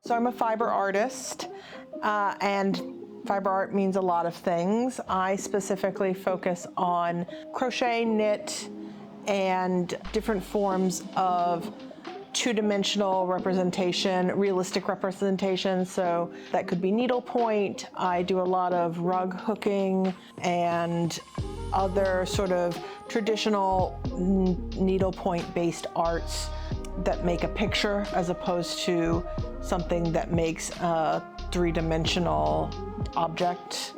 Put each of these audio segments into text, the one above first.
So I'm a fiber artist, and fiber art means a lot of things. I specifically focus on crochet, knit, and different forms of two-dimensional representation, realistic representation. So that could be needlepoint. I do a lot of rug hooking and other sort of traditional needlepoint-based arts that make a picture as opposed to something that makes a three-dimensional object.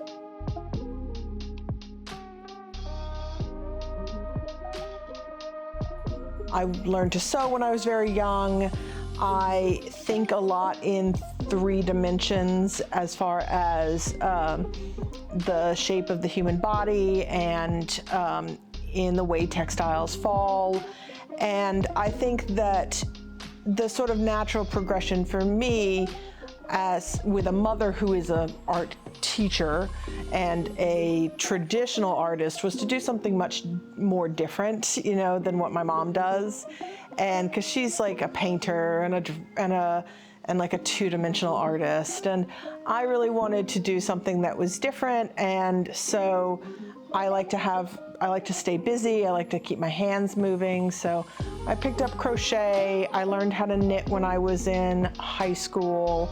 I learned to sew when I was very young. I think a lot in 3 dimensions as far as the shape of the human body and in the way textiles fall. And I think that the sort of natural progression for me, as with a mother who is an art teacher and a traditional artist, was to do something much more different, you know, than what my mom does. And because she's like a painter and like a two-dimensional artist, and I really wanted to do something that was different. And so I like to stay busy. I like to keep my hands moving. So I picked up crochet. I learned how to knit when I was in high school.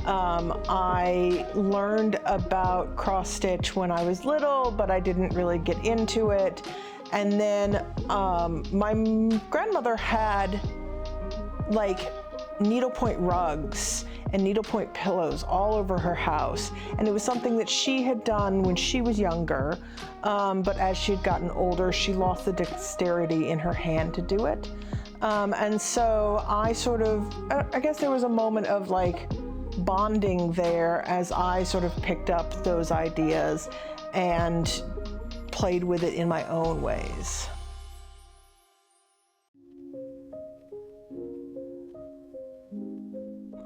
I learned about cross stitch when I was little, but I didn't really get into it. And then my grandmother had like needlepoint rugs and needlepoint pillows all over her house. And it was something that she had done when she was younger. But as she had gotten older, she lost the dexterity in her hand to do it. And so I guess there was a moment of like bonding there as I sort of picked up those ideas and played with it in my own ways.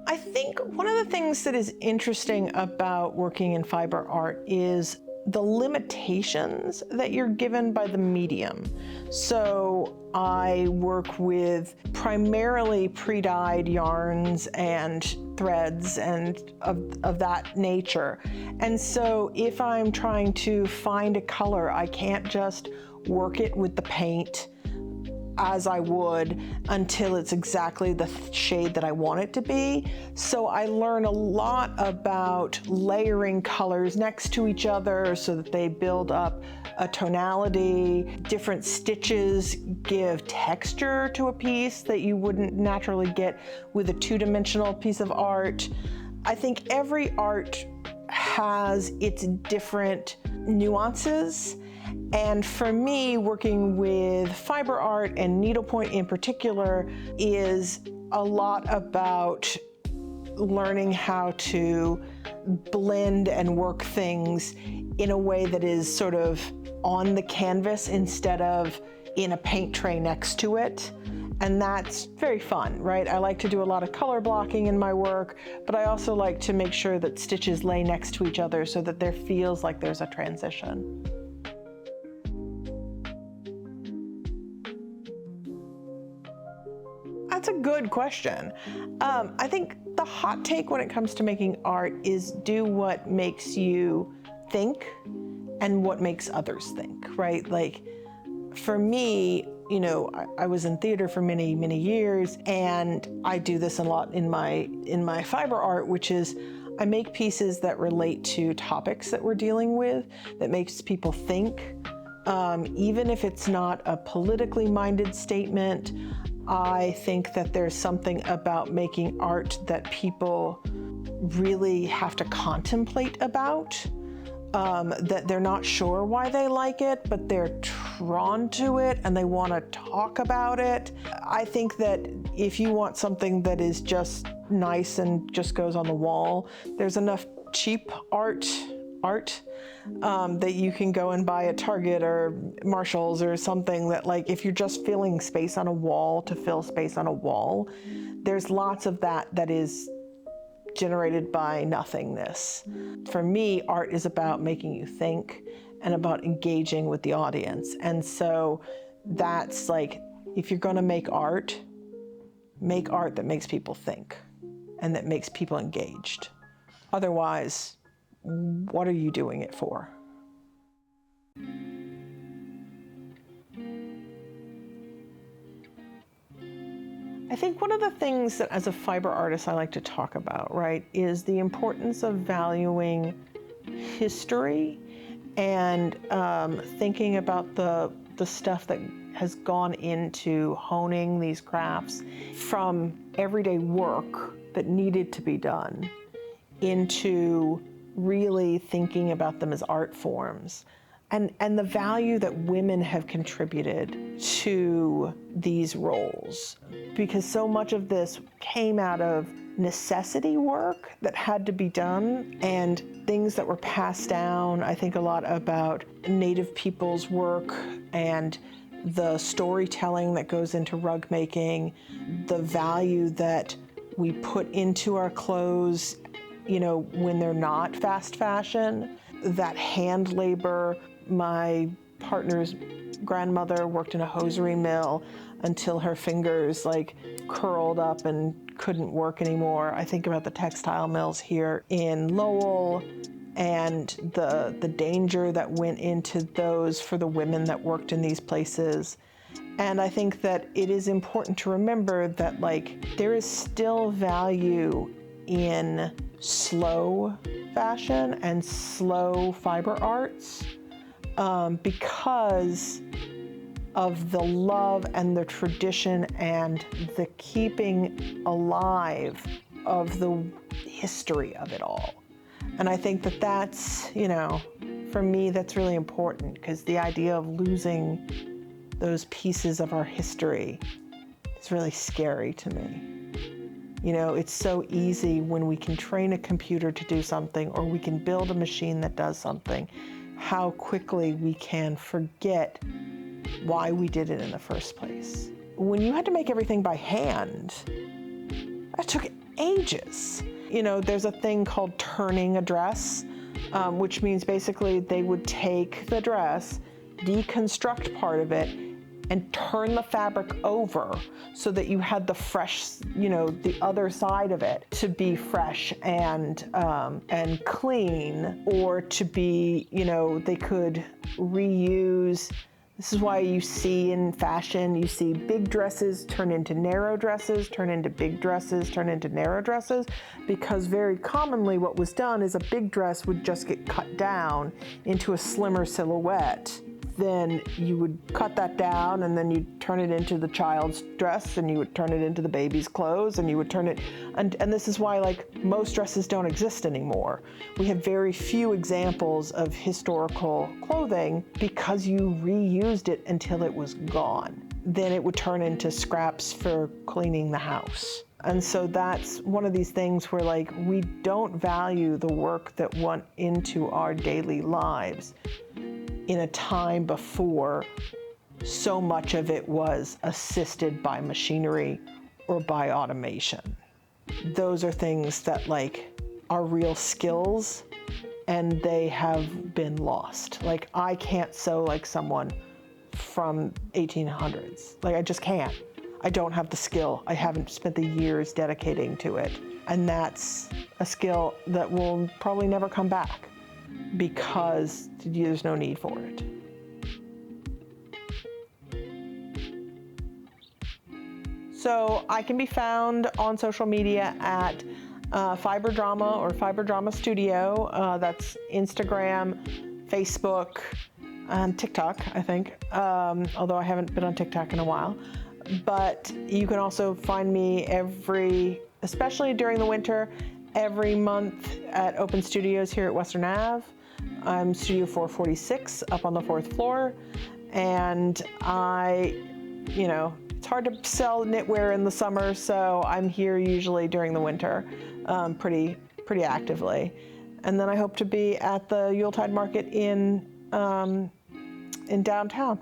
I think one of the things that is interesting about working in fiber art is the limitations that you're given by the medium. So I work with primarily pre-dyed yarns and threads and of that nature. And so if I'm trying to find a color, I can't just work it with the paint as I would until it's exactly the shade that I want it to be. So I learn a lot about layering colors next to each other so that they build up a tonality. Different stitches give texture to a piece that you wouldn't naturally get with a two-dimensional piece of art. I think every art has its different nuances. And for me, working with fiber art and needlepoint in particular is a lot about learning how to blend and work things in a way that is sort of on the canvas instead of in a paint tray next to it. And that's very fun, right? I like to do a lot of color blocking in my work, but I also like to make sure that stitches lay next to each other so that there feels like there's a transition. That's a good question. I think the hot take when it comes to making art is do what makes you think and what makes others think, right? Like for me, you know, I was in theater for many, many years, and I do this a lot in my fiber art, which is I make pieces that relate to topics that we're dealing with, that makes people think. Even if it's not a politically minded statement, I think that there's something about making art that people really have to contemplate about, that they're not sure why they like it, but they're drawn to it and they want to talk about it. I think that if you want something that is just nice and just goes on the wall, there's enough cheap art that you can go and buy at Target or Marshall's or something, that like if you're just filling space on a wall to fill space on a wall, there's lots of that is generated by nothingness. For me, art is about making you think and about engaging with the audience. And so that's like, if you're going to make art that makes people think. and that makes people engaged. Otherwise, what are you doing it for? I think one of the things that as a fiber artist I like to talk about, right, is the importance of valuing history and thinking about the stuff that has gone into honing these crafts from everyday work that needed to be done into really thinking about them as art forms. And the value that women have contributed to these roles, because so much of this came out of necessity work that had to be done and things that were passed down. I think a lot about Native people's work and the storytelling that goes into rug making, the value that we put into our clothes, you know, when they're not fast fashion, that hand labor. My partner's grandmother worked in a hosiery mill until her fingers like curled up and couldn't work anymore. I think about the textile mills here in Lowell and the danger that went into those for the women that worked in these places. And I think that it is important to remember that like there is still value in slow fashion and slow fiber arts. Because of the love and the tradition and the keeping alive of the history of it all. And I think that that's, you know, for me, that's really important because the idea of losing those pieces of our history is really scary to me. You know, it's so easy when we can train a computer to do something or we can build a machine that does something, how quickly we can forget why we did it in the first place. When you had to make everything by hand, that took ages. You know, there's a thing called turning a dress, which means basically they would take the dress, deconstruct part of it, and turn the fabric over so that you had the fresh, you know, the other side of it to be fresh and clean, or to be, you know, they could reuse. This is why you see in fashion, you see big dresses turn into narrow dresses, turn into big dresses, turn into narrow dresses, because very commonly what was done is a big dress would just get cut down into a slimmer silhouette. Then you would cut that down and then you'd turn it into the child's dress and you would turn it into the baby's clothes and you would turn it, and this is why like most dresses don't exist anymore. We have very few examples of historical clothing because you reused it until it was gone. Then it would turn into scraps for cleaning the house. And so that's one of these things where like we don't value the work that went into our daily lives in a time before so much of it was assisted by machinery or by automation. Those are things that like are real skills and they have been lost. Like I can't sew like someone from 1800s. Like I just can't. I don't have the skill. I haven't spent the years dedicating to it. And that's a skill that will probably never come back, because there's no need for it. So I can be found on social media at Fiber Drama or Fiber Drama Studio. That's Instagram, Facebook, and TikTok, I think, although I haven't been on TikTok in a while. But you can also find me especially during the winter, every month at Open Studios here at Western Ave. I'm Studio 446 up on the 4th floor. And it's hard to sell knitwear in the summer, so I'm here usually during the winter pretty actively. And then I hope to be at the Yuletide Market in downtown.